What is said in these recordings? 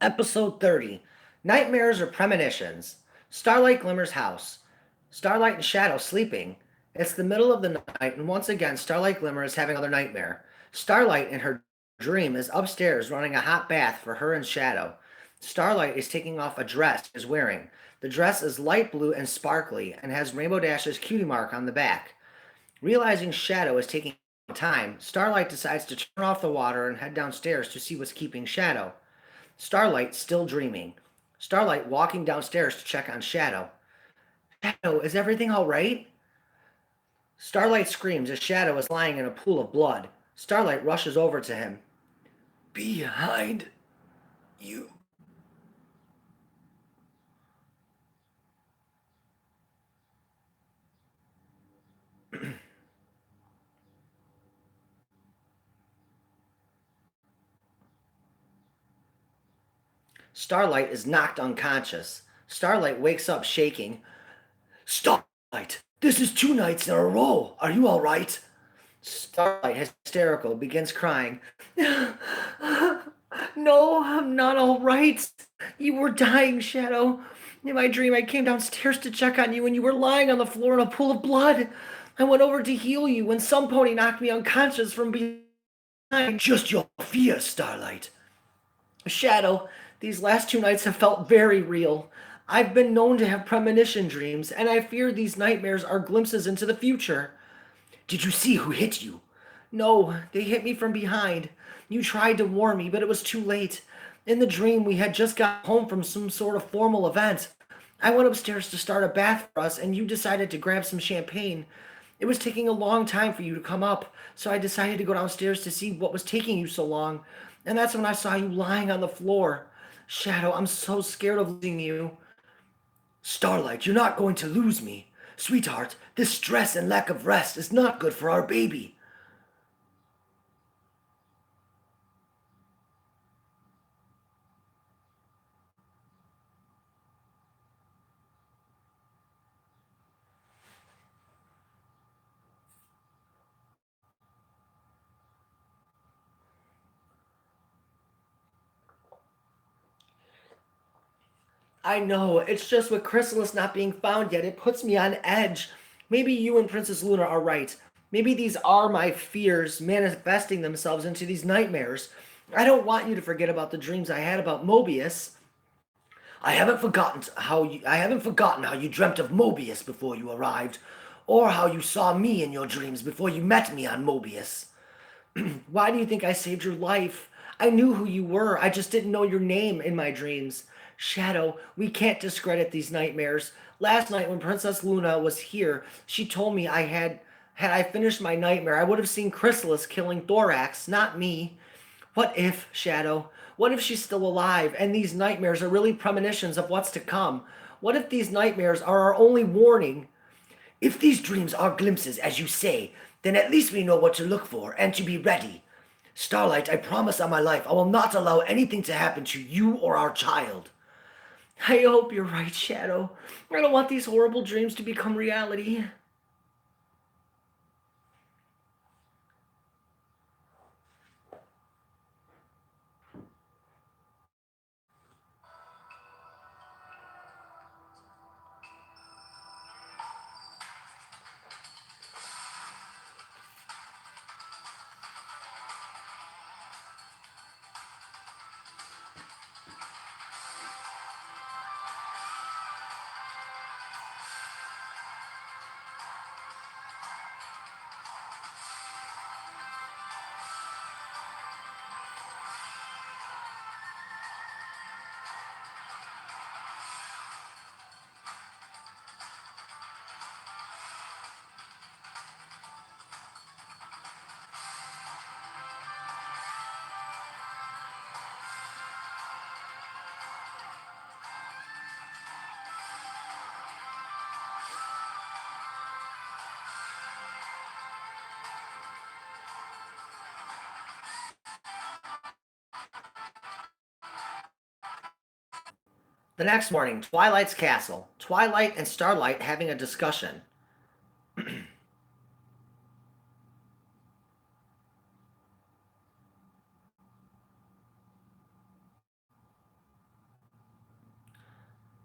Episode 30 Nightmares or Premonitions. Starlight glimmers house. Starlight and Shadow sleeping. It's the middle of the night, and once again, Starlight Glimmer is having another nightmare. Starlight, in her dream, is upstairs running a hot bath for her and Shadow. Starlight is taking off a dress she is wearing. The dress is light blue and sparkly and has Rainbow Dash's cutie mark on the back. Realizing Shadow is taking time, Starlight decides to turn off the water and head downstairs to see what's keeping Shadow. Starlight still dreaming. Starlight walking downstairs to check on Shadow. Shadow, is everything all right? Starlight screams as Shadow is lying in a pool of blood. Starlight rushes over to him. Behind you. Starlight is knocked unconscious. Starlight wakes up shaking. Starlight, this is 2 nights in a row. Are you all right? Starlight, hysterical, begins crying. No, I'm not all right. You were dying, Shadow. In my dream, I came downstairs to check on you, and you were lying on the floor in a pool of blood. I went over to heal you when some pony knocked me unconscious from behind. Just your fear, Starlight. Shadow, these last 2 nights have felt very real. I've been known to have premonition dreams, and I fear these nightmares are glimpses into the future. Did you see who hit you? No, they hit me from behind. You tried to warn me, but it was too late. In the dream, we had just got home from some sort of formal event. I went upstairs to start a bath for us, and you decided to grab some champagne. It was taking a long time for you to come up, so I decided to go downstairs to see what was taking you so long. And that's when I saw you lying on the floor. Shadow, I'm so scared of losing you. Starlight, you're not going to lose me. Sweetheart, this stress and lack of rest is not good for our baby. I know, it's just with Chrysalis not being found yet, it puts me on edge. Maybe you and Princess Luna are right. Maybe these are my fears manifesting themselves into these nightmares. I don't want you to forget about the dreams I had about Mobius. I haven't forgotten how you dreamt of Mobius before you arrived, or how you saw me in your dreams before you met me on Mobius. Why do you think I saved your life? I knew who you were. I just didn't know your name in my dreams. Shadow, we can't discredit these nightmares. Last night when Princess Luna was here, she told me had I finished my nightmare, I would have seen Chrysalis killing Thorax, not me. What if, Shadow? What if she's still alive and these nightmares are really premonitions of what's to come? What if these nightmares are our only warning? If these dreams are glimpses, as you say, then at least we know what to look for and to be ready. Starlight, I promise on my life I will not allow anything to happen to you or our child. I hope you're right, Shadow. I don't want these horrible dreams to become reality. The next morning, Twilight's castle. Twilight and Starlight having a discussion.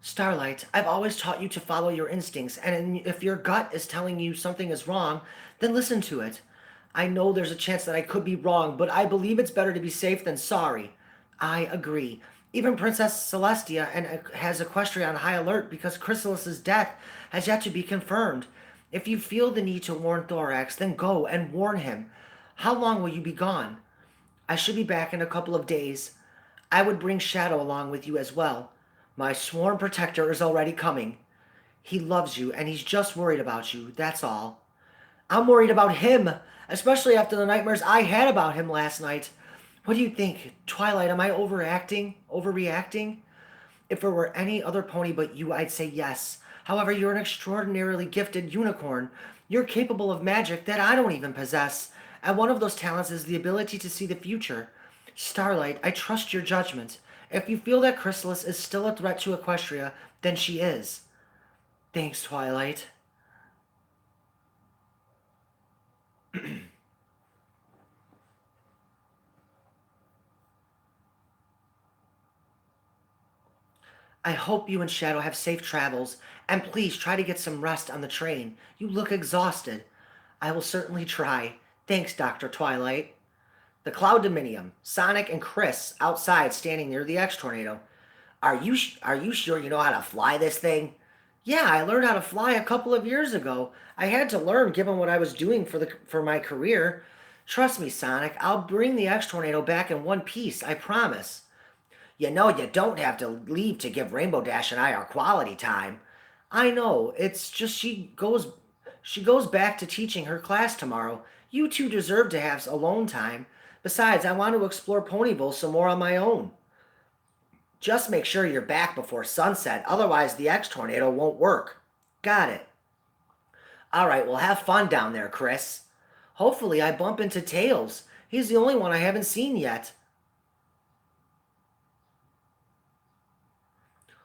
Starlight, I've always taught you to follow your instincts, and if your gut is telling you something is wrong, then listen to it. I know there's a chance that I could be wrong, but I believe it's better to be safe than sorry. I agree. Even Princess Celestia has Equestria on high alert because Chrysalis's death has yet to be confirmed. If you feel the need to warn Thorax, then go and warn him. How long will you be gone? I should be back in a couple of days. I would bring Shadow along with you as well. My sworn protector is already coming. He loves you, and he's just worried about you, that's all. I'm worried about him, especially after the nightmares I had about him last night. What do you think? Twilight, am I overacting? Overreacting? If there were any other pony but you, I'd say yes. However, you're an extraordinarily gifted unicorn. You're capable of magic that I don't even possess. And one of those talents is the ability to see the future. Starlight, I trust your judgment. If you feel that Chrysalis is still a threat to Equestria, then she is. Thanks, Twilight. I hope you and Shadow have safe travels, and please try to get some rest on the train. You look exhausted. I will certainly try. Thanks, Dr. Twilight. The Cloud Dominium, Sonic and Chris outside standing near the X Tornado. Are you sure you know how to fly this thing? Yeah, I learned how to fly a couple of years ago. I had to learn given what I was doing for my career. Trust me, Sonic, I'll bring the X Tornado back in one piece, I promise. You know you don't have to leave to give Rainbow Dash and I our quality time. I know, it's just she goes back to teaching her class tomorrow. You two deserve to have alone time. Besides, I want to explore Ponyville some more on my own. Just make sure you're back before sunset, otherwise the X Tornado won't work. Got it. Alright, well have fun down there, Chris. Hopefully I bump into Tails. He's the only one I haven't seen yet.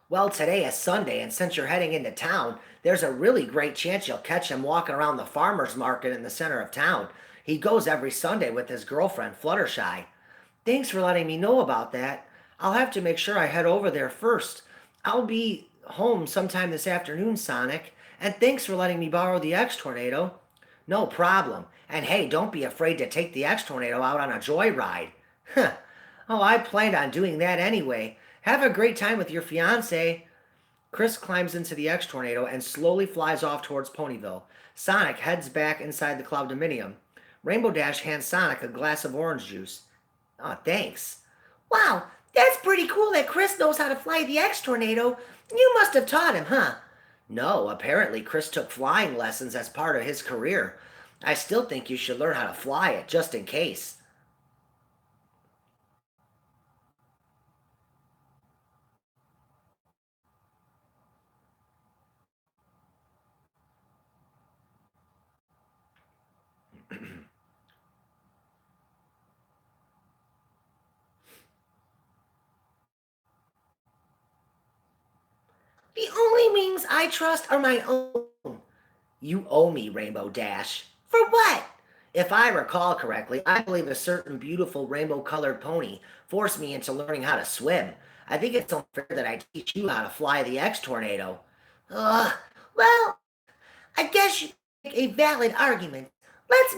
Well, today is Sunday, and since you're heading into town, there's a really great chance you'll catch him walking around the farmer's market in the center of town. He goes every Sunday with his girlfriend, Fluttershy. Thanks for letting me know about that. I'll have to make sure I head over there first. I'll be home sometime this afternoon, Sonic, and thanks for letting me borrow the X Tornado. No problem. And hey, don't be afraid to take the X Tornado out on a joyride. Huh. Oh, I planned on doing that anyway. Have a great time with your fiance. Chris climbs into the X Tornado and slowly flies off towards Ponyville. Sonic heads back inside the Cloud Dominium. Rainbow Dash hands Sonic a glass of orange juice. Aw, thanks. Wow, that's pretty cool that Chris knows how to fly the X Tornado. You must have taught him, huh? No, apparently Chris took flying lessons as part of his career. I still think you should learn how to fly it, just in case. The only wings I trust are my own. You owe me, Rainbow Dash. For what? If I recall correctly, I believe a certain beautiful rainbow-colored pony forced me into learning how to swim. I think it's unfair that I teach you how to fly the X-Tornado. Ugh, well, I guess you make a valid argument. Let's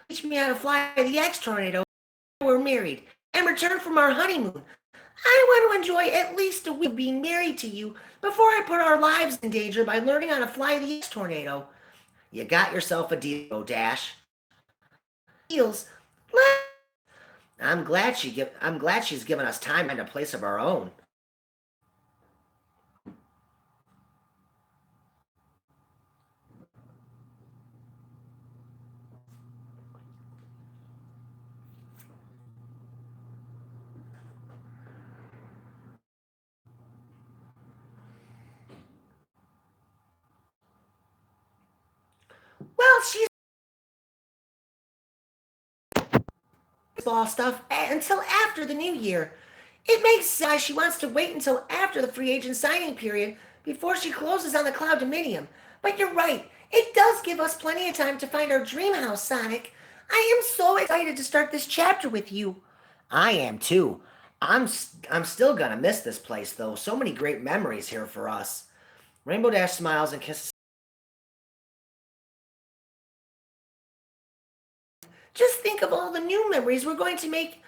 teach me how to fly the X-Tornado when we're married and return from our honeymoon. I want to enjoy at least a week of being married to you before I put our lives in danger by learning how to fly the X-Tornado. You got yourself a deal, Dash. Deals. I'm glad she's given us time and a place of our own. Well, she's ball stuff until after the new year. It makes sense why she wants to wait until after the free agent signing period before she closes on the Cloud Dominium. But you're right, it does give us plenty of time to find our dream house, Sonic. I am so excited to start this chapter with you. I am too. I'm still gonna miss this place though. So many great memories here for us. Rainbow Dash smiles and kisses. Just think of all the new memories we're going to make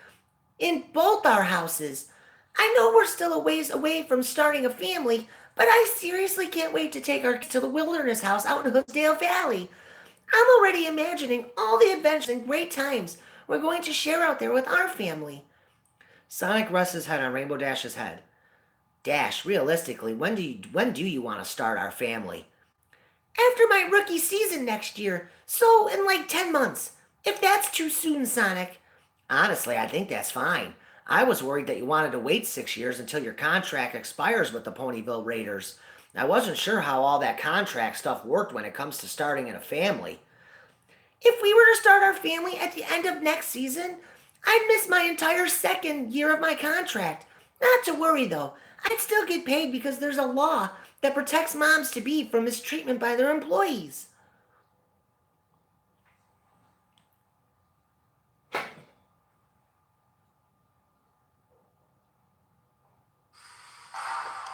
in both our houses. I know we're still a ways away from starting a family, but I seriously can't wait to take our kids to the wilderness house out in Hooksdale Valley. I'm already imagining all the adventures and great times we're going to share out there with our family. Sonic rests his head on Rainbow Dash's head. Dash, realistically, when do you want to start our family? After my rookie season next year, so in like 10 months. If that's too soon, Sonic. Honestly, I think that's fine. I was worried that you wanted to wait 6 years until your contract expires with the Ponyville Raiders. I wasn't sure how all that contract stuff worked when it comes to starting in a family. If we were to start our family at the end of next season, I'd miss my entire second year of my contract. Not to worry though, I'd still get paid because there's a law that protects moms to be from mistreatment by their employees.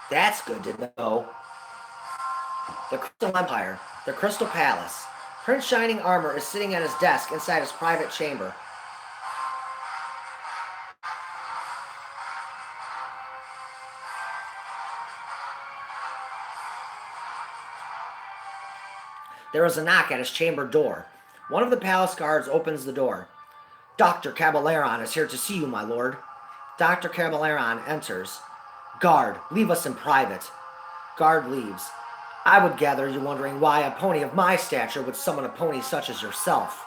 That's good to know. The Crystal Empire, the Crystal Palace. Prince Shining Armor is sitting at his desk inside his private chamber. There is a knock at his chamber door. One of the palace guards opens the door. Dr. Caballeron is here to see you, my lord. Dr. Caballeron enters. Guard, leave us in private. Guard leaves. I would gather you're wondering why a pony of my stature would summon a pony such as yourself.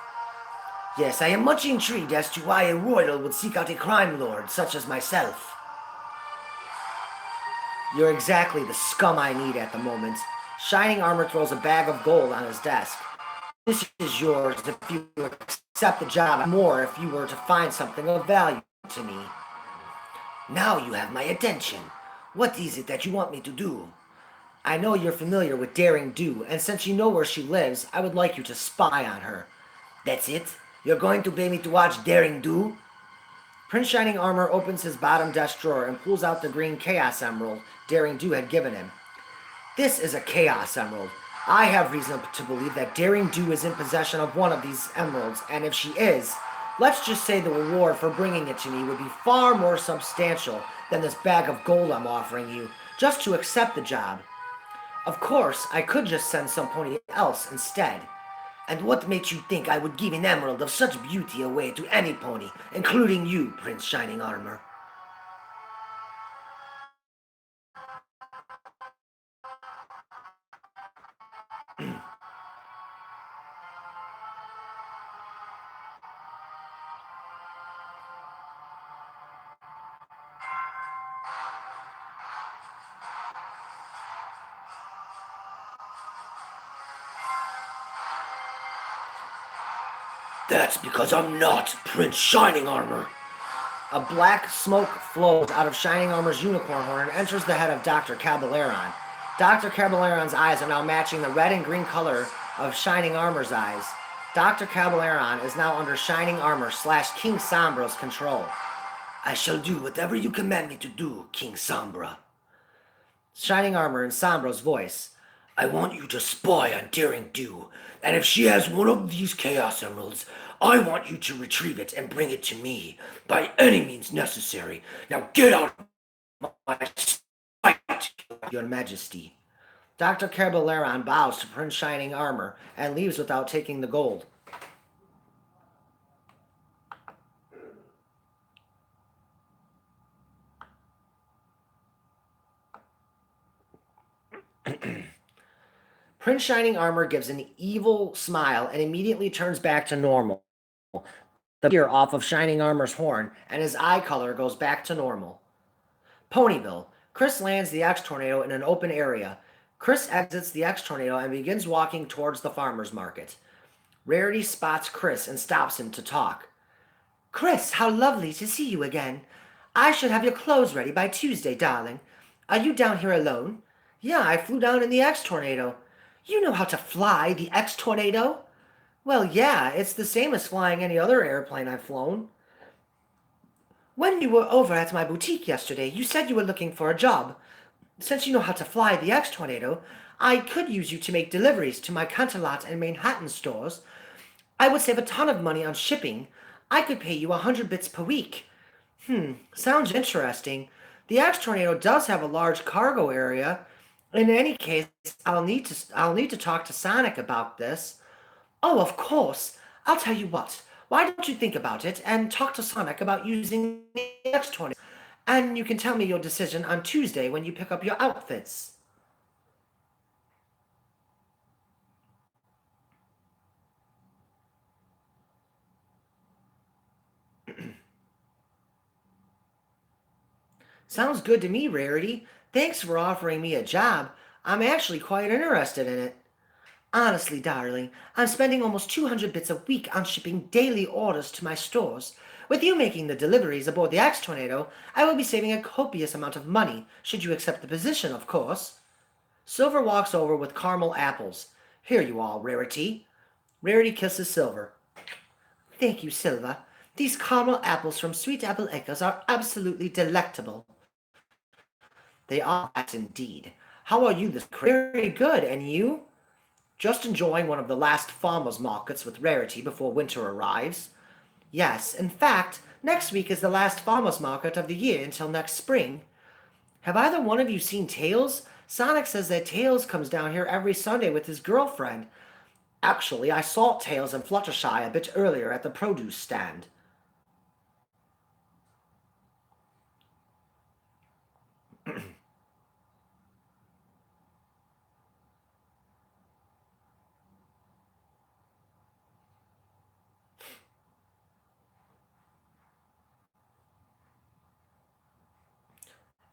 Yes, I am much intrigued as to why a royal would seek out a crime lord such as myself. You're exactly the scum I need at the moment. Shining Armor throws a bag of gold on his desk. This is yours if you accept the job, more if you were to find something of value to me. Now you have my attention. What is it that you want me to do? I know you're familiar with Daring Do, and since you know where she lives, I would like you to spy on her. That's it? You're going to pay me to watch Daring Do? Prince Shining Armor opens his bottom desk drawer and pulls out the green Chaos Emerald Daring Do had given him. This is a Chaos Emerald. I have reason to believe that Daring Do is in possession of one of these emeralds, and if she is, let's just say the reward for bringing it to me would be far more substantial than this bag of gold I'm offering you, just to accept the job. Of course, I could just send some pony else instead. And what makes you think I would give an emerald of such beauty away to any pony, including you, Prince Shining Armor? That's because I'm not Prince Shining Armor. A black smoke flows out of Shining Armor's unicorn horn and enters the head of Dr. Caballeron. Dr. Caballeron's eyes are now matching the red and green color of Shining Armor's eyes. Dr. Caballeron is now under Shining Armor / King Sombra's control. I shall do whatever you command me to do, King Sombra. Shining Armor in Sombra's voice. I want you to spy on Daring Do, and if she has one of these Chaos Emeralds, I want you to retrieve it and bring it to me, by any means necessary. Now get out of my sight, Your Majesty. Dr. Caballeron bows to Prince Shining Armor and leaves without taking the gold. Prince Shining Armor gives an evil smile and immediately turns back to normal. The ear off of Shining Armor's horn, and his eye color goes back to normal. Ponyville. Chris lands the X-Tornado in an open area. Chris exits the X-Tornado and begins walking towards the farmer's market. Rarity spots Chris and stops him to talk. Chris, how lovely to see you again. I should have your clothes ready by Tuesday, darling. Are you down here alone? Yeah, I flew down in the X-Tornado. You know how to fly the X-Tornado? Well, yeah, it's the same as flying any other airplane I've flown. When you were over at my boutique yesterday, you said you were looking for a job. Since you know how to fly the X Tornado, I could use you to make deliveries to my Canterlot and Manhattan stores. I would save a ton of money on shipping. I could pay you 100 bits per week. Sounds interesting. The X Tornado does have a large cargo area. In any case, I'll need to talk to Sonic about this. Oh, of course. I'll tell you what. Why don't you think about it and talk to Sonic about using the X Tornado? And you can tell me your decision on Tuesday when you pick up your outfits. Sounds good to me, Rarity. Thanks for offering me a job. I'm actually quite interested in it. Honestly, darling, I'm spending almost 200 bits a week on shipping daily orders to my stores. With you making the deliveries aboard the Axe Tornado, I will be saving a copious amount of money, should you accept the position, of course. Silver walks over with caramel apples. Here you are, Rarity. Rarity kisses Silver. Thank you, Silver. These caramel apples from Sweet Apple Acres are absolutely delectable. They are, that indeed. How are you this very good, and you? Just enjoying one of the last farmers' markets with Rarity before winter arrives. Yes, in fact, next week is the last farmers' market of the year until next spring. Have either one of you seen Tails? Sonic says that Tails comes down here every Sunday with his girlfriend. Actually, I saw Tails and Fluttershy a bit earlier at the produce stand.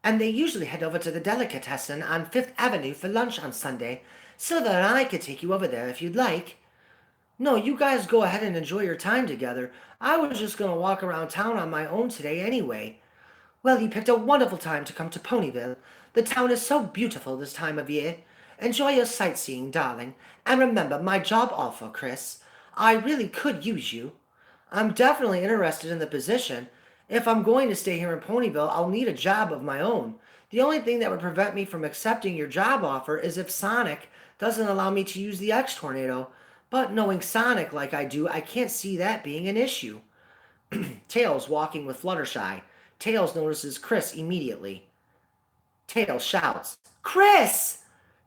And they usually head over to the Delicatessen on Fifth Avenue for lunch on Sunday. Silver and I could take you over there if you'd like. No, you guys go ahead and enjoy your time together. I was just gonna walk around town on my own today anyway. Well, you picked a wonderful time to come to Ponyville. The town is so beautiful this time of year. Enjoy your sightseeing, darling. And remember my job offer, Chris. I really could use you. I'm definitely interested in the position. If I'm going to stay here in Ponyville, I'll need a job of my own. The only thing that would prevent me from accepting your job offer is if Sonic doesn't allow me to use the X Tornado. But knowing Sonic like I do, I can't see that being an issue. Tails walking with Fluttershy. Tails notices Chris immediately. Tails shouts, Chris!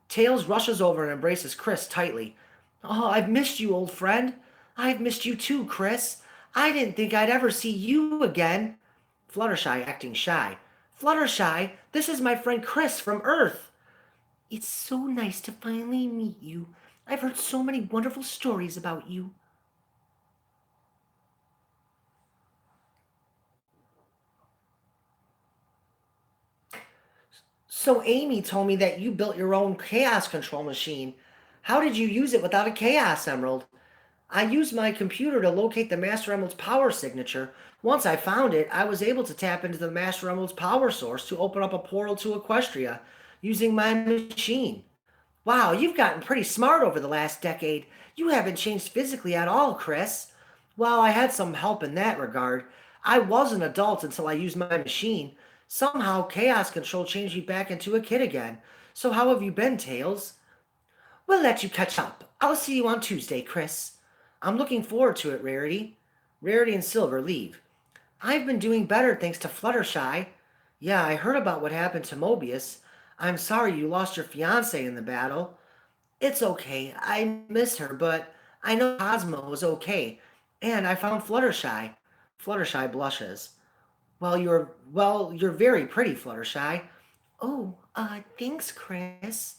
Tails rushes over and embraces Chris tightly. Oh, I've missed you, old friend. I've missed you too, Chris. I didn't think I'd ever see you again. Fluttershy acting shy. Fluttershy, this is my friend Chris from Earth. It's so nice to finally meet you. I've heard so many wonderful stories about you. So Amy told me that you built your own chaos control machine. How did you use it without a chaos emerald? I used my computer to locate the Master Emerald's power signature. Once I found it, I was able to tap into the Master Emerald's power source to open up a portal to Equestria using my machine. Wow, you've gotten pretty smart over the last decade. You haven't changed physically at all, Chris. Well, I had some help in that regard. I was an adult until I used my machine. Somehow, Chaos Control changed me back into a kid again. So how have you been, Tails? We'll let you catch up. I'll see you on Tuesday, Chris. I'm looking forward to it, Rarity. Rarity and Silver leave. I've been doing better thanks to Fluttershy. Yeah, I heard about what happened to Mobius. I'm sorry you lost your fiance in the battle. It's okay. I miss her, but I know Cosmo is okay. And I found Fluttershy. Fluttershy blushes. Well, you're very pretty, Fluttershy. Oh, thanks, Chris.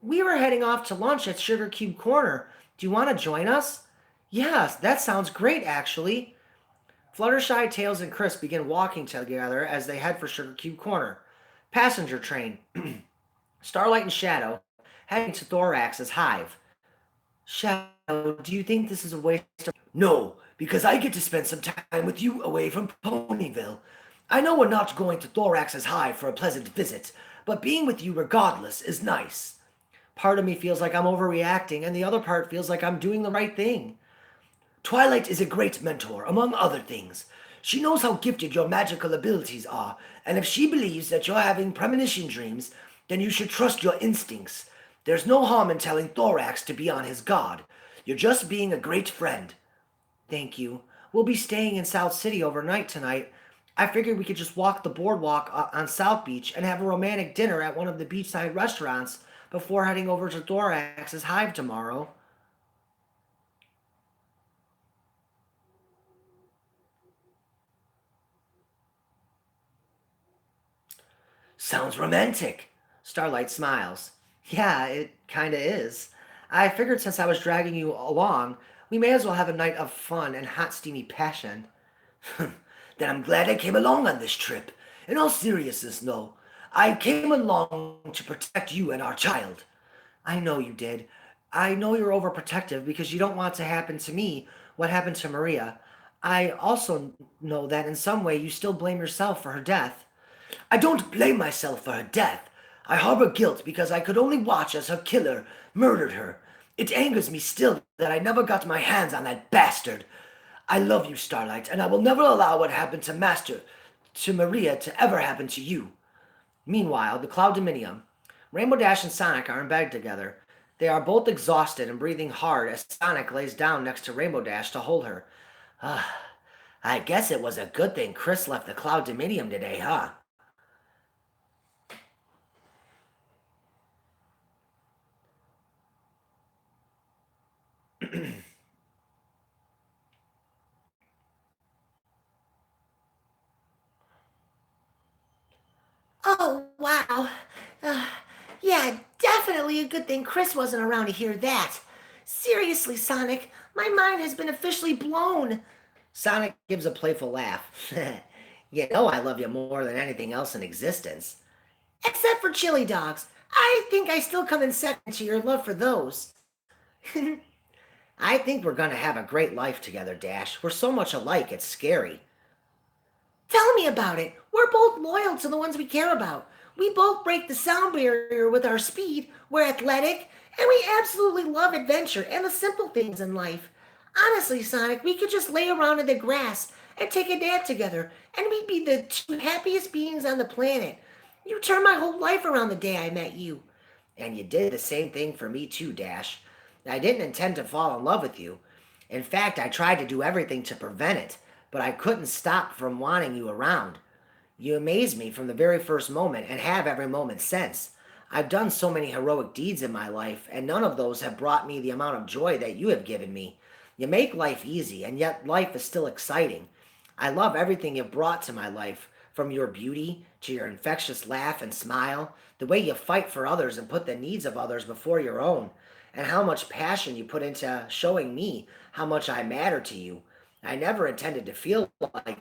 We were heading off to lunch at Sugar Cube Corner. Do you want to join us? Yes, that sounds great, actually. Fluttershy, Tails, and Chris begin walking together as they head for Sugar Cube Corner. Passenger train. Starlight and Shadow heading to Thorax's hive. Shadow, do you think this is a waste of... No, because I get to spend some time with you away from Ponyville. I know we're not going to Thorax's hive for a pleasant visit, but being with you regardless is nice. Part of me feels like I'm overreacting, and the other part feels like I'm doing the right thing. Twilight is a great mentor, among other things. She knows how gifted your magical abilities are, and if she believes that you're having premonition dreams, then you should trust your instincts. There's no harm in telling Thorax to be on his guard. You're just being a great friend. Thank you. We'll be staying in South City overnight tonight. I figured we could just walk the boardwalk on South Beach and have a romantic dinner at one of the beachside restaurants before heading over to Thorax's hive tomorrow. Sounds romantic. Starlight smiles. Yeah, it kinda is. I figured since I was dragging you along, we may as well have a night of fun and hot, steamy passion. Then I'm glad I came along on this trip. In all seriousness, no. I came along to protect you and our child. I know you did. I know you're overprotective because you don't want to happen to me what happened to Maria. I also know that in some way you still blame yourself for her death. I don't blame myself for her death. I harbor guilt because I could only watch as her killer murdered her. It angers me still that I never got my hands on that bastard. I love you, Starlight, and I will never allow what happened to Maria, to ever happen to you. Meanwhile, the Cloud Dominium. Rainbow Dash and Sonic are in bed together. They are both exhausted and breathing hard as Sonic lays down next to Rainbow Dash to hold her. Ah, I guess it was a good thing Chris left the Cloud Dominium today, huh? Oh, wow. Uh, yeah, definitely a good thing Chris wasn't around to hear that. Seriously, Sonic, my mind has been officially blown. Sonic gives a playful laugh. You know I love you more than anything else in existence. Except for chili dogs. I think I still come in second to your love for those. I think we're gonna have a great life together, Dash. We're so much alike, it's scary. Tell me about it. We're both loyal to the ones we care about. We both break the sound barrier with our speed. We're athletic, and we absolutely love adventure and the simple things in life. Honestly, Sonic, we could just lay around in the grass and take a nap together, and we'd be the two happiest beings on the planet. You turned my whole life around the day I met you. And you did the same thing for me too, Dash. I didn't intend to fall in love with you. In fact, I tried to do everything to prevent it, but I couldn't stop from wanting you around. You amazed me from the very first moment and have every moment since. I've done so many heroic deeds in my life, and none of those have brought me the amount of joy that you have given me. You make life easy, and yet life is still exciting. I love everything you've brought to my life, from your beauty to your infectious laugh and smile, the way you fight for others and put the needs of others before your own, and how much passion you put into showing me how much I matter to you. I never intended to feel like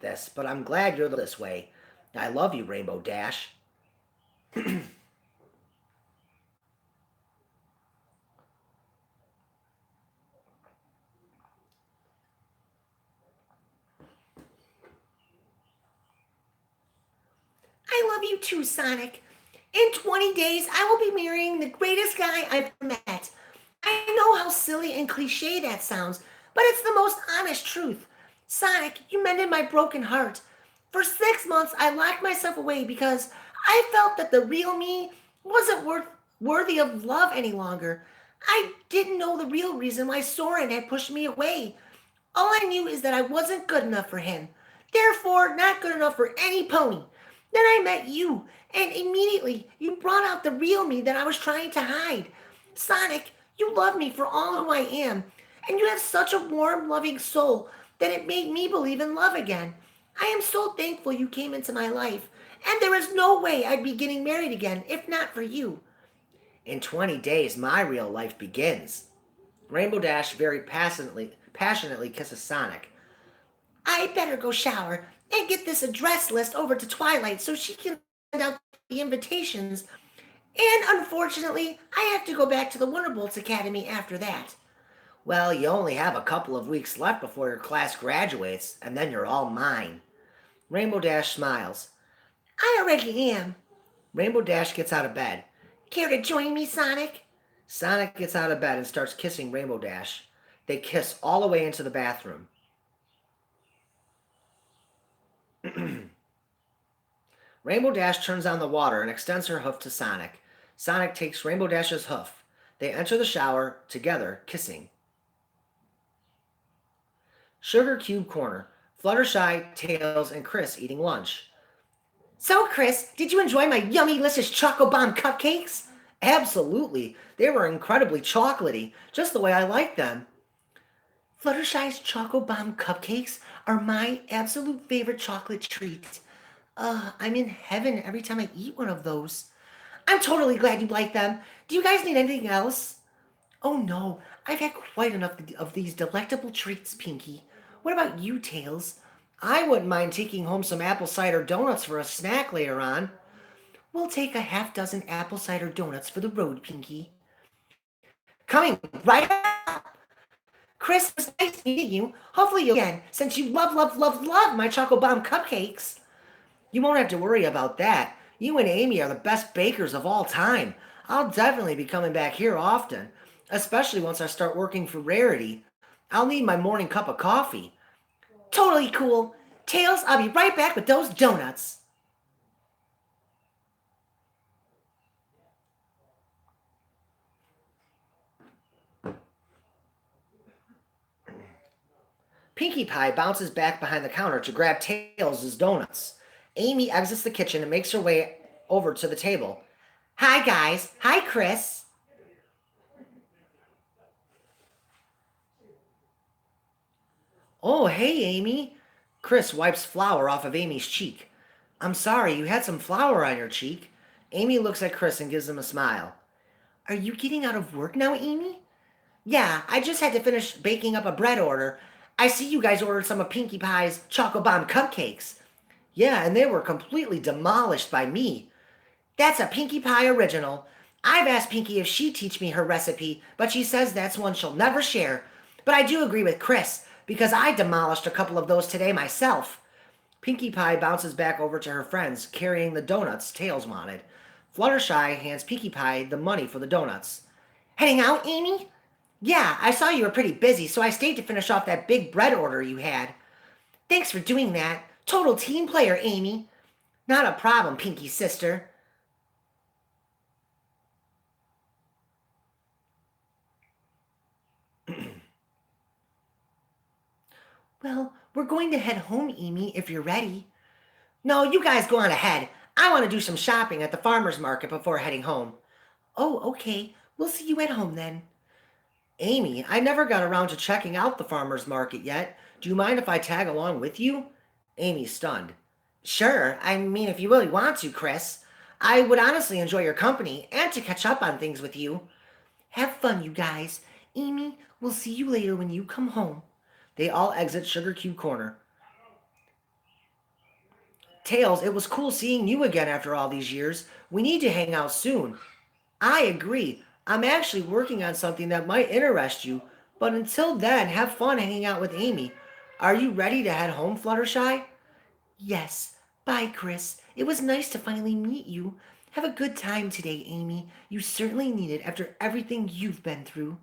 this, but I'm glad you're this way. I love you, Rainbow Dash. I love you too, Sonic. In 20 days, I will be marrying the greatest guy I've ever met. I know how silly and cliche that sounds, but it's the most honest truth. Sonic, you mended my broken heart. For 6 months, I locked myself away because I felt that the real me wasn't worthy of love any longer. I didn't know the real reason why Soren had pushed me away. All I knew is that I wasn't good enough for him. Therefore, not good enough for any pony. Then I met you, and immediately you brought out the real me that I was trying to hide. Sonic, you love me for all who I am, and you have such a warm, loving soul that it made me believe in love again. I am so thankful you came into my life, and there is no way I'd be getting married again if not for you. In 20 days, my real life begins. Rainbow Dash very passionately kisses Sonic. I better go shower and get this address list over to Twilight so she can send out the invitations. And unfortunately, I have to go back to the Wonderbolts Academy after that. Well, you only have a couple of weeks left before your class graduates, and then you're all mine. Rainbow Dash smiles. I already am. Rainbow Dash gets out of bed. Care to join me, Sonic? Sonic gets out of bed and starts kissing Rainbow Dash. They kiss all the way into the bathroom. Rainbow Dash turns on the water and extends her hoof to Sonic. Sonic takes Rainbow Dash's hoof. They enter the shower together, kissing. Sugar Cube Corner. Fluttershy, Tails, and Chris eating lunch. So, Chris, did you enjoy my yummy, delicious Choco Bomb cupcakes? Absolutely. They were incredibly chocolatey, just the way I like them. Fluttershy's Choco Bomb cupcakes are my absolute favorite chocolate treat. I'm in heaven every time I eat one of those. I'm totally glad you like them. Do you guys need anything else? Oh no, I've had quite enough of these delectable treats, Pinky. What about you, Tails? I wouldn't mind taking home some apple cider donuts for a snack later on. We'll take a half dozen apple cider donuts for the road, Pinky. Coming right up. Chris, it was nice meeting you. Hopefully you'll again, since you love my Choco Bomb cupcakes. You won't have to worry about that. You and Amy are the best bakers of all time. I'll definitely be coming back here often, especially once I start working for Rarity. I'll need my morning cup of coffee. Totally cool. Tails, I'll be right back with those donuts. Pinkie Pie bounces back behind the counter to grab Tails' donuts. Amy exits the kitchen and makes her way over to the table. Hi, guys. Hi, Chris. Oh, hey, Amy. Chris wipes flour off of Amy's cheek. I'm sorry, you had some flour on your cheek. Amy looks at Chris and gives him a smile. Are you getting out of work now, Amy? Yeah, I just had to finish baking up a bread order. I see you guys ordered some of Pinkie Pie's Choco Bomb cupcakes. Yeah, and they were completely demolished by me. That's a Pinkie Pie original. I've asked Pinkie if she'd teach me her recipe, but she says that's one she'll never share. But I do agree with Chris, because I demolished a couple of those today myself. Pinkie Pie bounces back over to her friends, carrying the donuts Tails wanted. Fluttershy hands Pinkie Pie the money for the donuts. Heading out, Amy? Yeah, I saw you were pretty busy, so I stayed to finish off that big bread order you had. Thanks for doing that. Total team player, Amy. Not a problem, Pinky sister. Well, we're going to head home, Amy, if you're ready. No, you guys go on ahead. I want to do some shopping at the farmer's market before heading home. Oh, okay. We'll see you at home then. Amy, I never got around to checking out the farmer's market yet. Do you mind if I tag along with you? Amy's stunned. Sure, I mean, if you really want to, Chris. I would honestly enjoy your company and to catch up on things with you. Have fun, you guys. Amy, we'll see you later when you come home. They all exit Sugar Cube Corner. Tails, it was cool seeing you again after all these years. We need to hang out soon. I agree. I'm actually working on something that might interest you, but until then, have fun hanging out with Amy. Are you ready to head home, Fluttershy? Yes. Bye, Chris. It was nice to finally meet you. Have a good time today, Amy. You certainly need it after everything you've been through.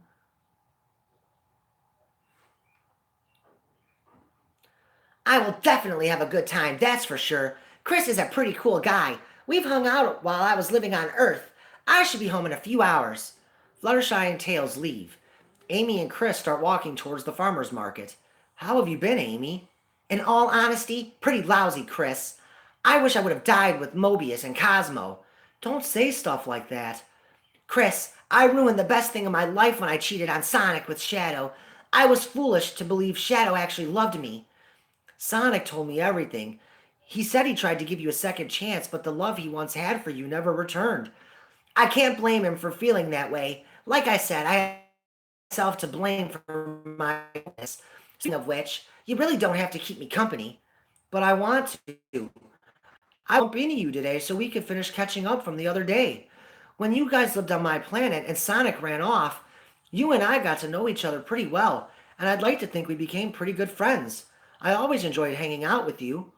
I will definitely have a good time, that's for sure. Chris is a pretty cool guy. We've hung out while I was living on Earth. I should be home in a few hours. Fluttershy and Tails leave. Amy and Chris start walking towards the farmer's market. How have you been, Amy? In all honesty, pretty lousy, Chris. I wish I would have died with Mobius and Cosmo. Don't say stuff like that. Chris, I ruined the best thing in my life when I cheated on Sonic with Shadow. I was foolish to believe Shadow actually loved me. Sonic told me everything. He said he tried to give you a second chance, but the love he once had for you never returned. I can't blame him for feeling that way. Like I said, I have myself to blame for my weakness. Speaking of which, you really don't have to keep me company. But I want to. I bumped into you today so we could finish catching up from the other day. When you guys lived on my planet and Sonic ran off, you and I got to know each other pretty well, and I'd like to think we became pretty good friends. I always enjoyed hanging out with you.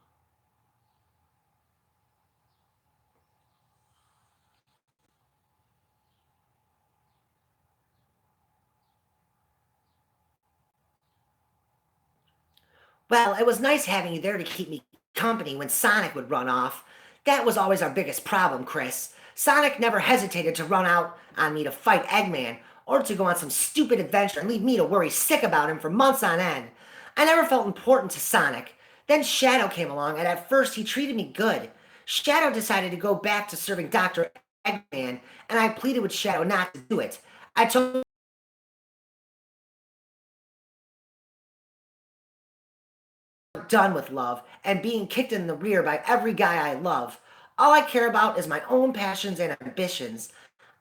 Well, it was nice having you there to keep me company when Sonic would run off. That was always our biggest problem, Chris. Sonic never hesitated to run out on me to fight Eggman or to go on some stupid adventure and leave me to worry sick about him for months on end. I never felt important to Sonic. Then Shadow came along, and at first he treated me good. Shadow decided to go back to serving Dr. Eggman, and I pleaded with Shadow not to do it. I told done with love and being kicked in the rear by every guy I love. All I care about is my own passions and ambitions.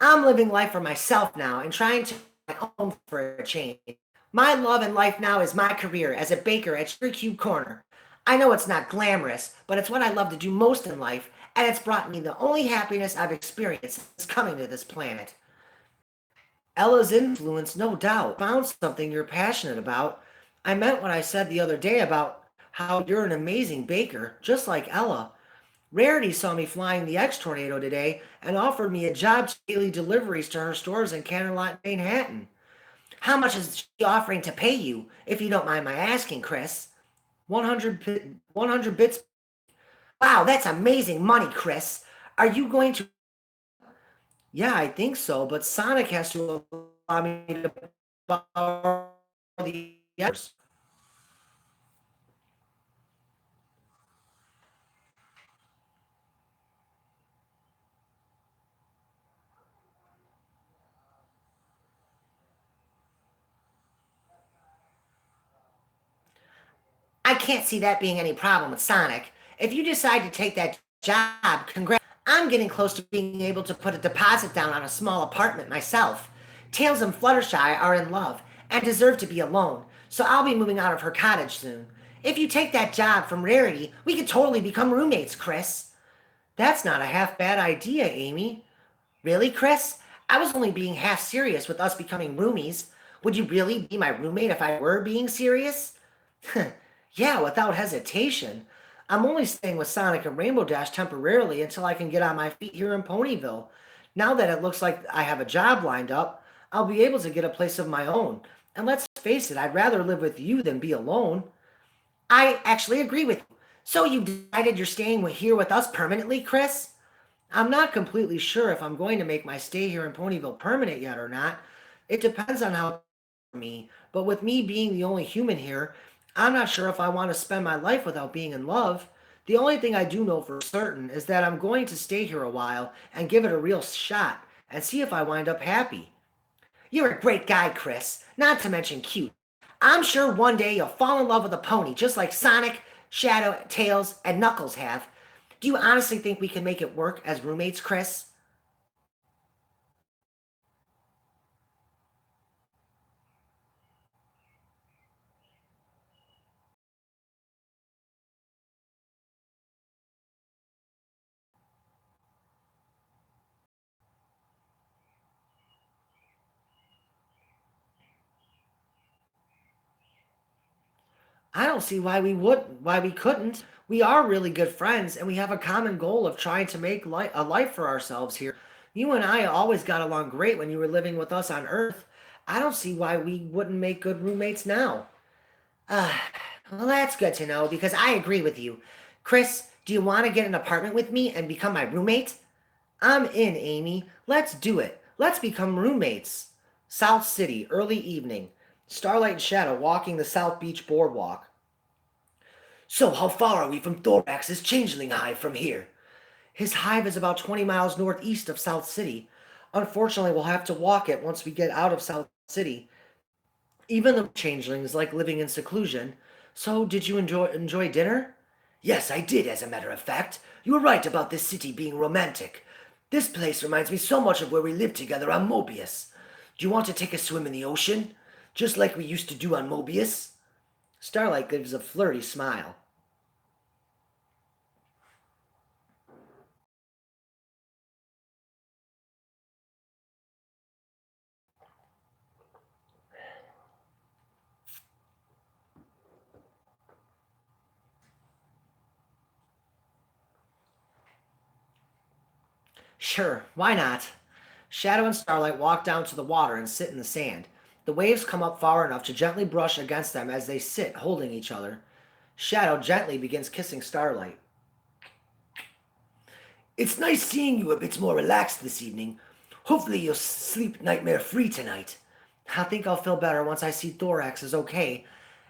I'm living life for myself now and trying to my own for a change. My love in life now is my career as a baker at Sugar Cube Corner. I know it's not glamorous, but it's what I love to do most in life, and it's brought me the only happiness I've experienced since coming to this planet. Ella's influence, no doubt. Found something you're passionate about. I meant what I said the other day about how you're an amazing baker, just like Ella. Rarity saw me flying the X Tornado today and offered me a job to daily deliveries to her stores in Canterlot, Manhattan. How much is she offering to pay you, if you don't mind my asking, Chris? 100 bits. Wow, that's amazing money, Chris. Are you going to? Yeah, I think so, but Sonic has to allow me to borrow the others. I can't see that being any problem with Sonic. If you decide to take that job, congrats. I'm getting close to being able to put a deposit down on a small apartment myself. Tails and Fluttershy are in love and deserve to be alone, so I'll be moving out of her cottage soon. If you take that job from Rarity, we could totally become roommates, Chris. That's not a half bad idea, Amy. Really, Chris? I was only being half serious with us becoming roomies. Would you really be my roommate if I were being serious? Yeah, without hesitation. I'm only staying with Sonic and Rainbow Dash temporarily until I can get on my feet here in Ponyville. Now that it looks like I have a job lined up, I'll be able to get a place of my own. And let's face it, I'd rather live with you than be alone. I actually agree with you. So you decided you're staying here with us permanently, Chris? I'm not completely sure if I'm going to make my stay here in Ponyville permanent yet or not. It depends on how me, but with me being the only human here, I'm not sure if I want to spend my life without being in love. The only thing I do know for certain is that I'm going to stay here a while and give it a real shot and see if I wind up happy. You're a great guy, Chris, not to mention cute. I'm sure one day you'll fall in love with a pony just like Sonic, Shadow, Tails, and Knuckles have. Do you honestly think we can make it work as roommates, Chris? I don't see why we couldn't. We are really good friends, and we have a common goal of trying to make a life for ourselves here. You and I always got along great when you were living with us on Earth. I don't see why we wouldn't make good roommates now. Ah, well, that's good to know because I agree with you. Chris, do you want to get an apartment with me and become my roommate? I'm in, Amy. Let's do it. Let's become roommates. South City, early evening. Starlight and Shadow walking the South Beach boardwalk. So, how far are we from Thorax's changeling hive from here? His hive is about 20 miles northeast of South City. Unfortunately, we'll have to walk it once we get out of South City. Even the changelings like living in seclusion. So, did you enjoy dinner? Yes, I did, as a matter of fact. You were right about this city being romantic. This place reminds me so much of where we lived together on Mobius. Do you want to take a swim in the ocean? Just like we used to do on Mobius? Starlight gives a flirty smile. Sure, why not? Shadow and Starlight walk down to the water and sit in the sand. The waves come up far enough to gently brush against them as they sit, holding each other. Shadow gently begins kissing Starlight. It's nice seeing you a bit more relaxed this evening. Hopefully you'll sleep nightmare-free tonight. I think I'll feel better once I see Thorax is okay,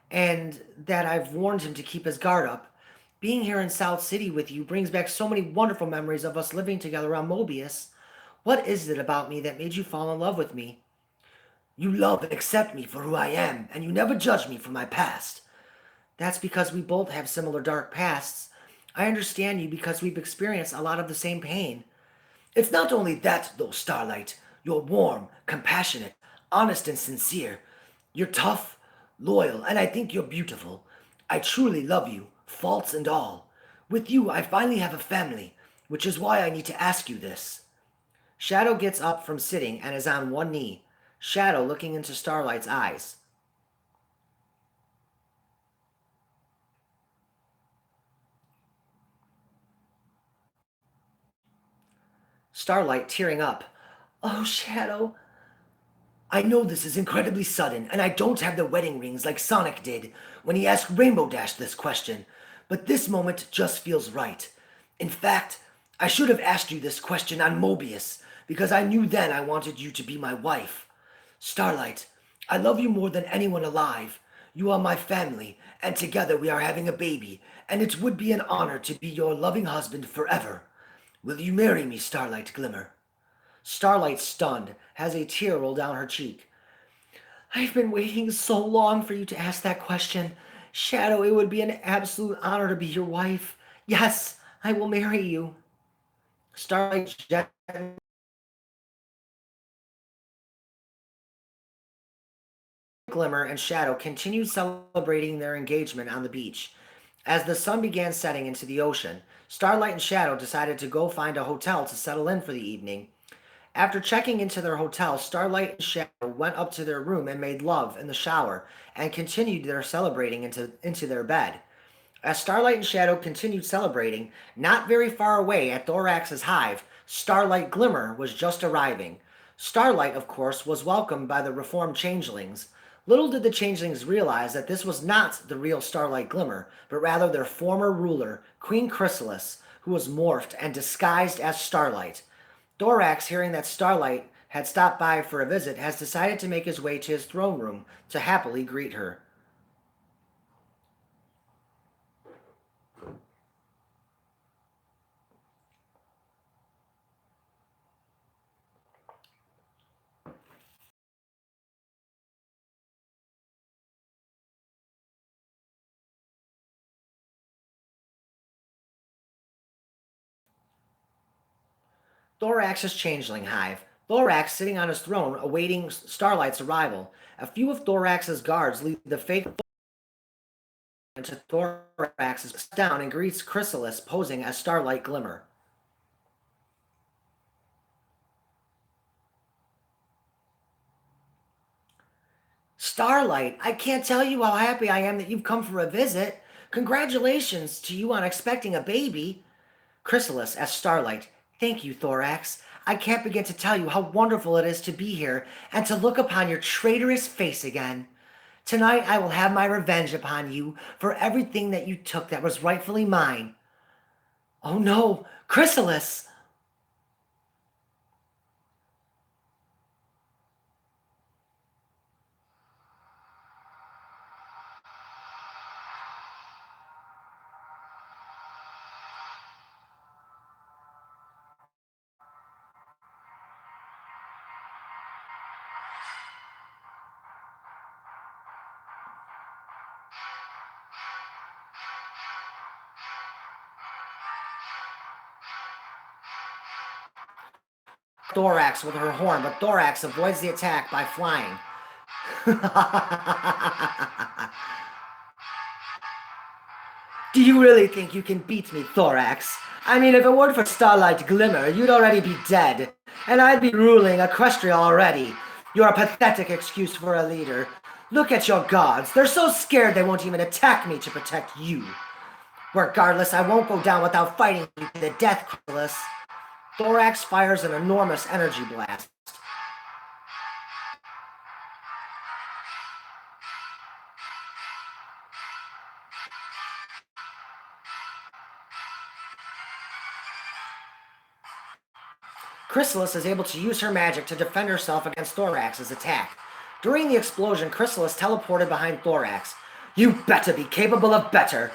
and that I've warned him to keep his guard up. Being here in South City with you brings back so many wonderful memories of us living together on Mobius. What is it about me that made you fall in love with me? You love and accept me for who I am, and you never judge me for my past. That's because we both have similar dark pasts. I understand you because we've experienced a lot of the same pain. It's not only that, though, Starlight. You're warm, compassionate, honest, and sincere. You're tough, loyal, and I think you're beautiful. I truly love you, faults and all. With you, I finally have a family, which is why I need to ask you this. Shadow gets up from sitting and is on one knee, Shadow looking into Starlight's eyes. Starlight tearing up. Oh, Shadow, I know this is incredibly sudden, and I don't have the wedding rings like Sonic did when he asked Rainbow Dash this question, but this moment just feels right. In fact, I should have asked you this question on Mobius, because I knew then I wanted you to be my wife. Starlight, I love you more than anyone alive. You are my family, and together we are having a baby, and it would be an honor to be your loving husband forever. Will you marry me, Starlight Glimmer? Starlight, stunned, has a tear roll down her cheek. I've been waiting so long for you to ask that question. Shadow, it would be an absolute honor to be your wife. Yes, I will marry you. Starlight Glimmer and Shadow continued celebrating their engagement on the beach. As the sun began setting into the ocean, Starlight and Shadow decided to go find a hotel to settle in for the evening. After checking into their hotel, Starlight and Shadow went up to their room and made love in the shower and continued their celebrating into their bed. As Starlight and Shadow continued celebrating, not very far away at Thorax's hive, Starlight Glimmer was just arriving. Starlight, of course, was welcomed by the reformed changelings. Little did the changelings realize that this was not the real Starlight Glimmer, but rather their former ruler, Queen Chrysalis, who was morphed and disguised as Starlight. Thorax, hearing that Starlight had stopped by for a visit, has decided to make his way to his throne room to happily greet her. Thorax's changeling hive. Thorax sitting on his throne awaiting Starlight's arrival. A few of Thorax's guards lead the fake into Thorax's down and greets Chrysalis posing as Starlight Glimmer. Starlight, I can't tell you how happy I am that you've come for a visit. Congratulations to you on expecting a baby. Chrysalis as Starlight. Thank you, Thorax. I can't begin to tell you how wonderful it is to be here and to look upon your traitorous face again. Tonight I will have my revenge upon you for everything that you took that was rightfully mine. Oh no, Chrysalis! Thorax with her horn, but Thorax avoids the attack by flying. Do you really think you can beat me, Thorax? I mean, if it weren't for Starlight Glimmer, you'd already be dead, and I'd be ruling Equestria already. You're a pathetic excuse for a leader. Look at your gods. They're so scared they won't even attack me to protect you. Regardless, I won't go down without fighting you to the death, Chrysalis. Thorax fires an enormous energy blast. Chrysalis is able to use her magic to defend herself against Thorax's attack. During the explosion, Chrysalis teleported behind Thorax. You better be capable of better!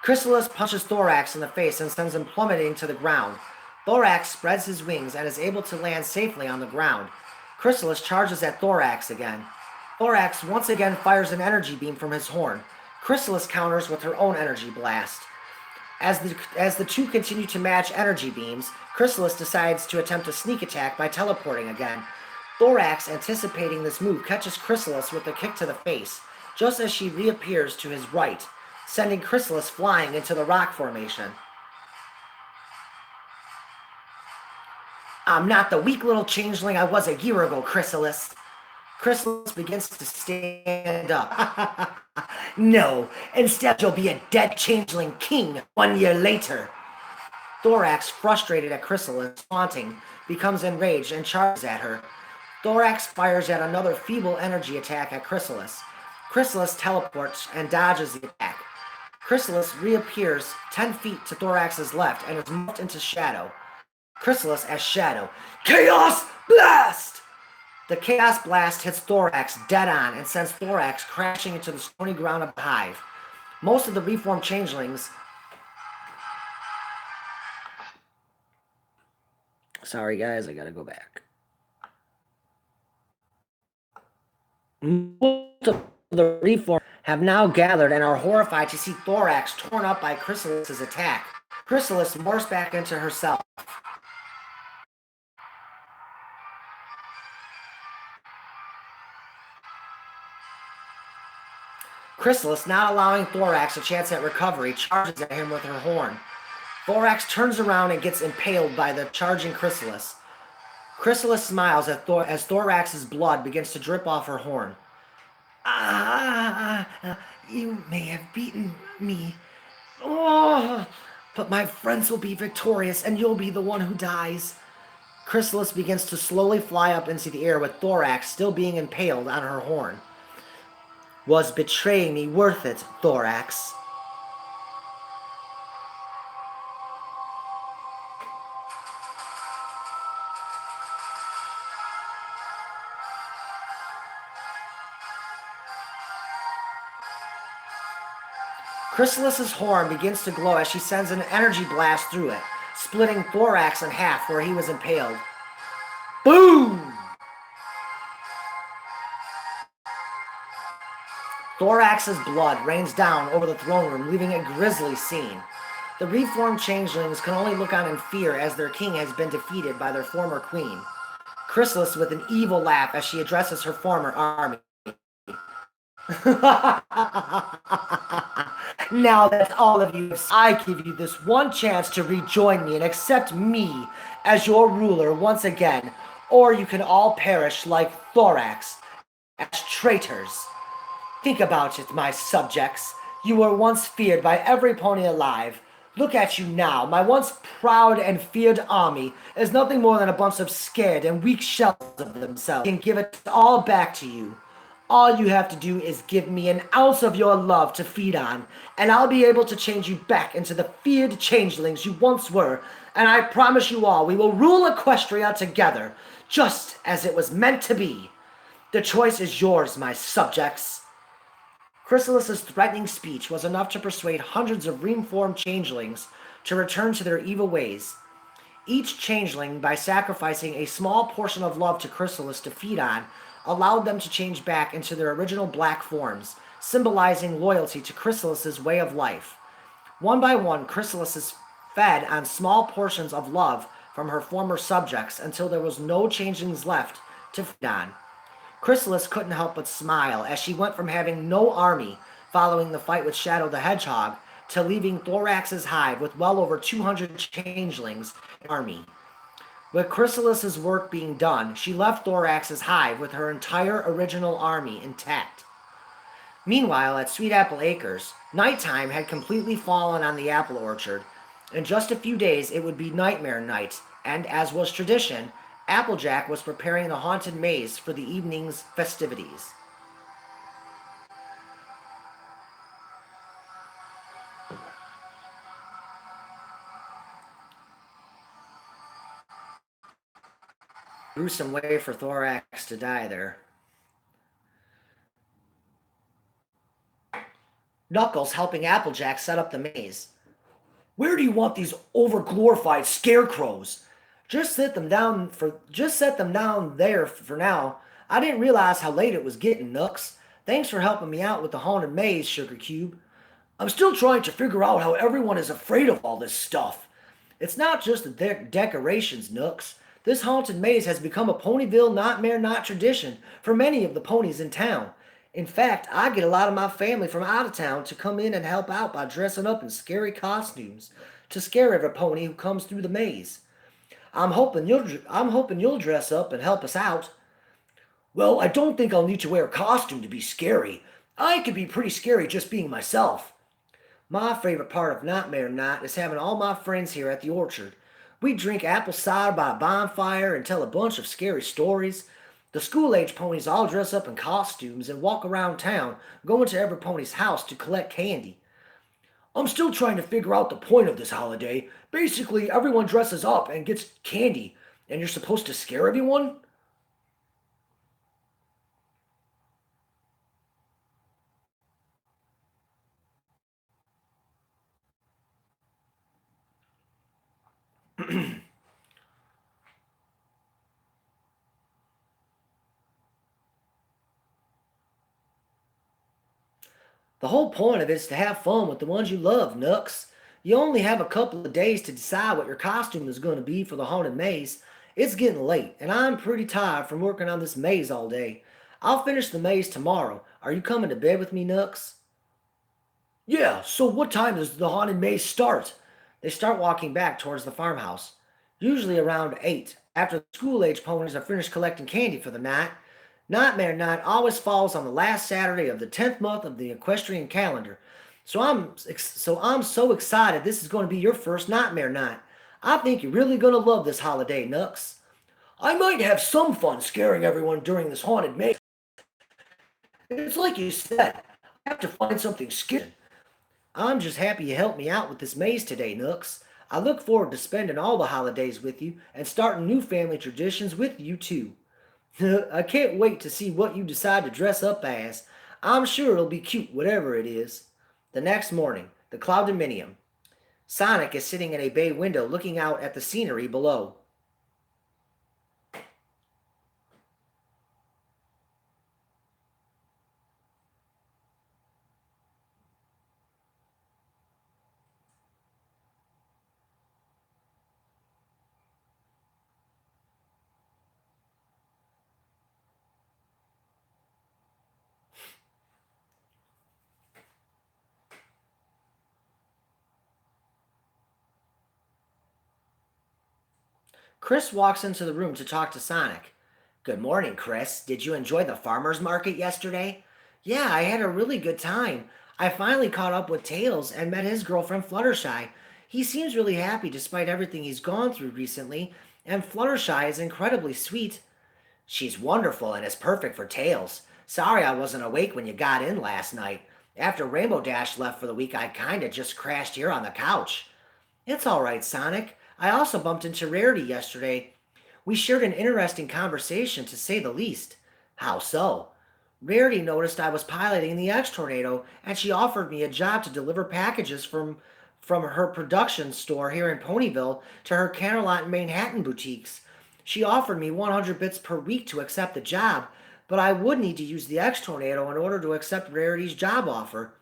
Chrysalis punches Thorax in the face and sends him plummeting to the ground. Thorax spreads his wings and is able to land safely on the ground. Chrysalis charges at Thorax again. Thorax once again fires an energy beam from his horn. Chrysalis counters with her own energy blast. As the two continue to match energy beams, Chrysalis decides to attempt a sneak attack by teleporting again. Thorax, anticipating this move, catches Chrysalis with a kick to the face, just as she reappears to his right, sending Chrysalis flying into the rock formation. I'm not the weak little changeling I was a year ago, Chrysalis. Chrysalis begins to stand up. No, instead you'll be a dead changeling king 1 year later. Thorax, frustrated at Chrysalis taunting, becomes enraged and charges at her. Thorax fires at another feeble energy attack at Chrysalis. Chrysalis teleports and dodges the attack. Chrysalis reappears 10 feet to Thorax's left and is morphed into Shadow. Chrysalis as Shadow. Chaos Blast! The Chaos Blast hits Thorax dead on and sends Thorax crashing into the stony ground of the hive. Most of the reformed changelings... Sorry guys, I gotta go back. Most of the reformed have now gathered and are horrified to see Thorax torn up by Chrysalis' attack. Chrysalis morphs back into herself. Chrysalis, not allowing Thorax a chance at recovery, charges at him with her horn. Thorax turns around and gets impaled by the charging Chrysalis. Chrysalis smiles as Thorax's blood begins to drip off her horn. You may have beaten me. Oh, but my friends will be victorious and you'll be the one who dies. Chrysalis begins to slowly fly up into the air with Thorax still being impaled on her horn. Was betraying me worth it, Thorax? Chrysalis's horn begins to glow as she sends an energy blast through it, splitting Thorax in half where he was impaled. Boom! Thorax's blood rains down over the throne room, leaving a grisly scene. The reformed changelings can only look on in fear as their king has been defeated by their former queen. Chrysalis with an evil laugh as she addresses her former army. Now that all of you, I give you this one chance to rejoin me and accept me as your ruler once again, or you can all perish like Thorax as traitors. Think about it, my subjects. You were once feared by every pony alive. Look at you now. My once proud and feared army is nothing more than a bunch of scared and weak shells of themselves. I can give it all back to you. All you have to do is give me an ounce of your love to feed on, and I'll be able to change you back into the feared changelings you once were, and I promise you all we will rule Equestria together, just as it was meant to be. The choice is yours, my subjects. Chrysalis's threatening speech was enough to persuade hundreds of reformed changelings to return to their evil ways. Each changeling, by sacrificing a small portion of love to Chrysalis to feed on, allowed them to change back into their original black forms, symbolizing loyalty to Chrysalis's way of life. One by one, Chrysalis is fed on small portions of love from her former subjects until there was no changelings left to feed on. Chrysalis couldn't help but smile as she went from having no army following the fight with Shadow the Hedgehog to leaving Thorax's hive with well over 200 changelings in the army. With Chrysalis's work being done, she left Thorax's hive with her entire original army intact. Meanwhile, at Sweet Apple Acres, nighttime had completely fallen on the apple orchard. In just a few days, it would be Nightmare Night, and as was tradition, Applejack was preparing the haunted maze for the evening's festivities. Gruesome way for Thorax to die there. Knuckles helping Applejack set up the maze. Where do you want these overglorified scarecrows? Just set them down there for now. I didn't realize how late it was getting, Nux. Thanks for helping me out with the haunted maze, Sugar Cube. I'm still trying to figure out how everyone is afraid of all this stuff. It's not just the decorations, Nux. This haunted maze has become a Ponyville nightmare night tradition for many of the ponies in town. In fact, I get a lot of my family from out of town to come in and help out by dressing up in scary costumes to scare every pony who comes through the maze. I'm hoping you'll dress up and help us out. Well, I don't think I'll need to wear a costume to be scary. I can be pretty scary just being myself. My favorite part of Nightmare Night is having all my friends here at the orchard. We drink apple cider by a bonfire and tell a bunch of scary stories. The school-age ponies all dress up in costumes and walk around town, going to every pony's house to collect candy. I'm still trying to figure out the point of this holiday. Basically, everyone dresses up and gets candy, and you're supposed to scare everyone? The whole point of it is to have fun with the ones you love, Nux. You only have a couple of days to decide what your costume is going to be for the haunted maze. It's getting late, and I'm pretty tired from working on this maze all day. I'll finish the maze tomorrow. Are you coming to bed with me, Nux? Yeah, so what time does the haunted maze start? They start walking back towards the farmhouse, usually around 8, after the school-age ponies are finished collecting candy for the night. Nightmare Night always falls on the last Saturday of the 10th month of the equestrian calendar. So I'm so excited this is going to be your first Nightmare Night. I think you're really going to love this holiday, Nux. I might have some fun scaring everyone during this haunted maze. It's like you said, I have to find something scary. I'm just happy you helped me out with this maze today, Nux. I look forward to spending all the holidays with you and starting new family traditions with you too. I can't wait to see what you decide to dress up as. I'm sure it'll be cute, whatever it is. The next morning, the Cloud-Dominium. Sonic is sitting in a bay window looking out at the scenery below. Chris walks into the room to talk to Sonic. Good morning, Chris. Did you enjoy the farmer's market yesterday? Yeah, I had a really good time. I finally caught up with Tails and met his girlfriend Fluttershy. He seems really happy despite everything he's gone through recently, and Fluttershy is incredibly sweet. She's wonderful and is perfect for Tails. Sorry I wasn't awake when you got in last night. After Rainbow Dash left for the week, I kinda just crashed here on the couch. It's all right, Sonic. I also bumped into Rarity yesterday. We shared an interesting conversation, to say the least. How so? Rarity noticed I was piloting the X-Tornado, and she offered me a job to deliver packages from her production store here in Ponyville to her Canterlot and Manhattan boutiques. She offered me 100 bits per week to accept the job, but I would need to use the X-Tornado in order to accept Rarity's job offer.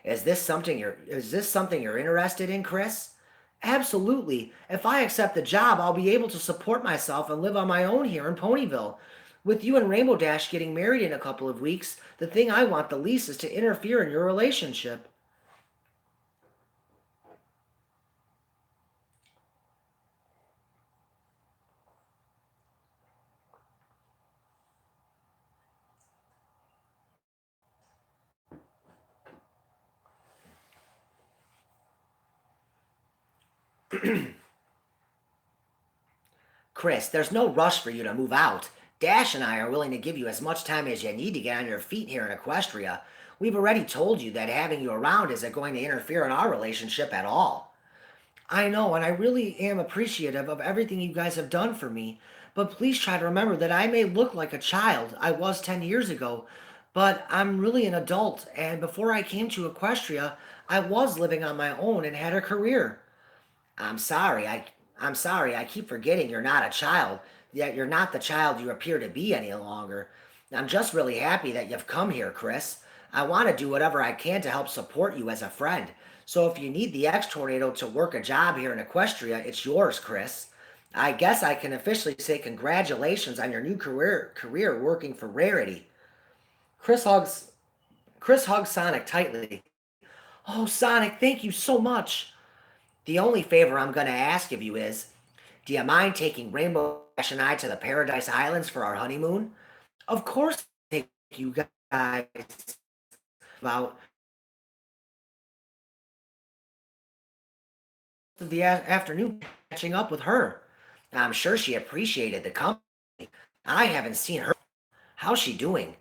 Is this something you're interested in, Chris? Absolutely. If I accept the job, I'll be able to support myself and live on my own here in Ponyville. With you and Rainbow Dash getting married in a couple of weeks, the thing I want the least is to interfere in your relationship. Chris, there's no rush for you to move out. Dash and I are willing to give you as much time as you need to get on your feet here in Equestria. We've already told you that having you around isn't going to interfere in our relationship at all. I know, and I really am appreciative of everything you guys have done for me, but please try to remember that I may look like a child I was 10 years ago, but I'm really an adult, and before I came to Equestria, I was living on my own and had a career. I'm sorry, I'm sorry, I keep forgetting you're not a child, yet you're not the child you appear to be any longer. I'm just really happy that you've come here, Chris. I want to do whatever I can to help support you as a friend. So if you need the X-Tornado to work a job here in Equestria, it's yours, Chris. I guess I can officially say congratulations on your new career working for Rarity. Chris hugs Chris hugs Sonic tightly. Oh, Sonic, thank you so much. The only favor I'm going to ask of you is, do you mind taking Rainbow Dash and I to the Paradise Islands for our honeymoon? Of course, I take you guys about the afternoon catching up with her. I'm sure she appreciated the company. I haven't seen her. How's she doing?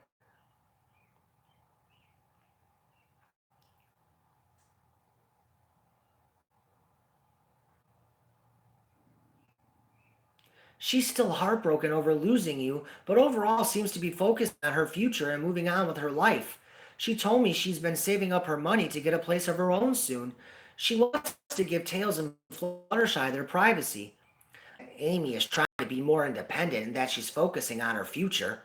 She's still heartbroken over losing you, but overall seems to be focused on her future and moving on with her life. She told me she's been saving up her money to get a place of her own soon. She wants to give Tails and Fluttershy their privacy. Amy is trying to be more independent and that she's focusing on her future.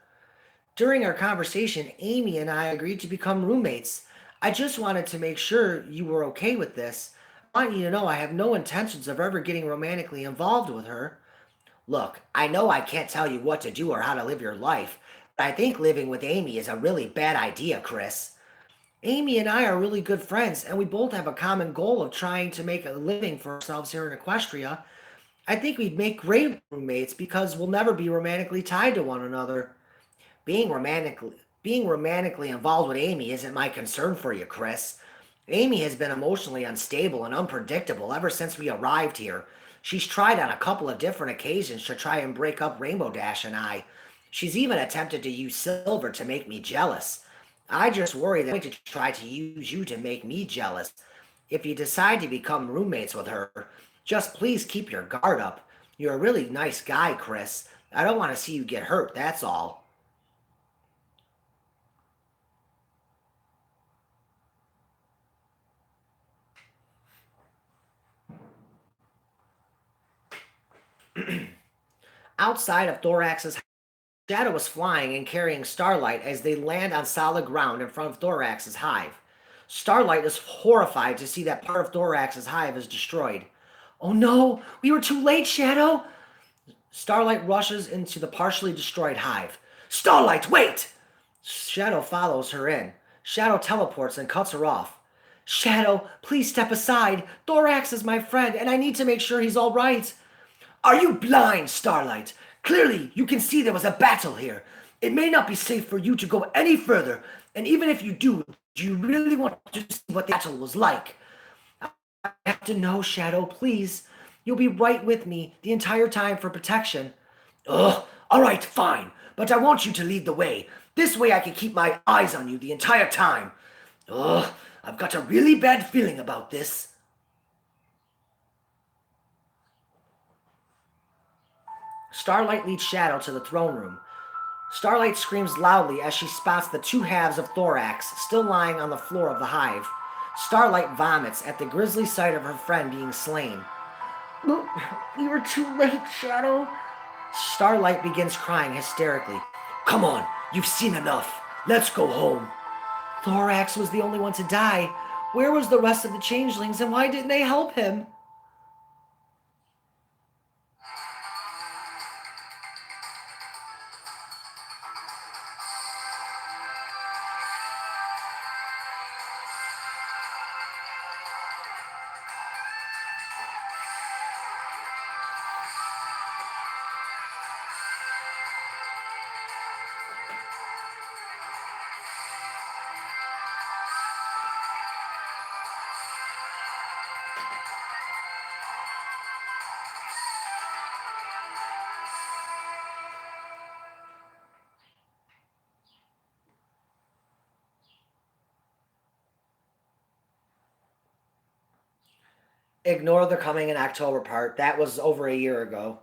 During our conversation, Amy and I agreed to become roommates. I just wanted to make sure you were okay with this. I want you to know I have no intentions of ever getting romantically involved with her. Look, I know I can't tell you what to do or how to live your life, but I think living with Amy is a really bad idea, Chris. Amy and I are really good friends, and we both have a common goal of trying to make a living for ourselves here in Equestria. I think we'd make great roommates because we'll never be romantically tied to one another. Being romantically involved with Amy isn't my concern for you, Chris. Amy has been emotionally unstable and unpredictable ever since we arrived here. She's tried on a couple of different occasions to try and break up Rainbow Dash and I. She's even attempted to use Silver to make me jealous. I just worry that she's going to try to use you to make me jealous. If you decide to become roommates with her, just please keep your guard up. You're a really nice guy, Chris. I don't want to see you get hurt, that's all. Outside of Thorax's Shadow was flying and carrying Starlight as they land on solid ground in front of Thorax's hive. Starlight is horrified to see that part of Thorax's hive is destroyed. Oh no, we were too late, Shadow! Starlight rushes into the partially destroyed hive. Starlight, wait! Shadow follows her in. Shadow teleports and cuts her off. Shadow, please step aside. Thorax is my friend, and I need to make sure he's all right. Are you blind, Starlight? Clearly, you can see there was a battle here. It may not be safe for you to go any further, and even if you do you really want to see what the battle was like? I have to know, Shadow, please. You'll be right with me the entire time for protection. Ugh, alright, fine, but I want you to lead the way. This way I can keep my eyes on you the entire time. Ugh, I've got a really bad feeling about this. Starlight leads Shadow to the throne room. Starlight screams loudly as she spots the two halves of Thorax still lying on the floor of the hive. Starlight vomits at the grisly sight of her friend being slain. We were too late, Shadow. Starlight begins crying hysterically. Come on, you've seen enough. Let's go home. Thorax was the only one to die. Where was the rest of the changelings and why didn't they help him? Ignore the coming in October part. That was over a year ago.